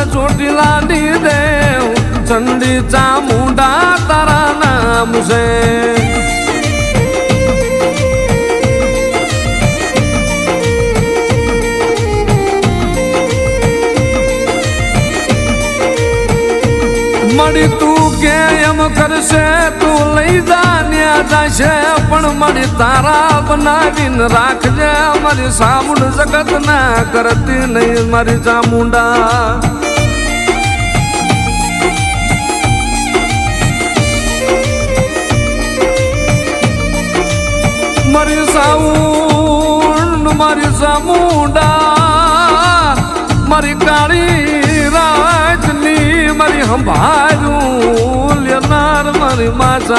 ચોટીલાની દેવ ચંડી ચામુંડા તારા નામ છે મળી તું કે એમ કરશે તું લઈ જાન્યા જશે પણ મળી તારા બનાવીને રાખજે મારી સામુંડ જગત ના કરતી નહીં મારી ચામુંડા મારી સાઉન્ડ મારી ચામુંડા મારી કાળી રાજની મારી સંભાળું લેનાર મારી માતા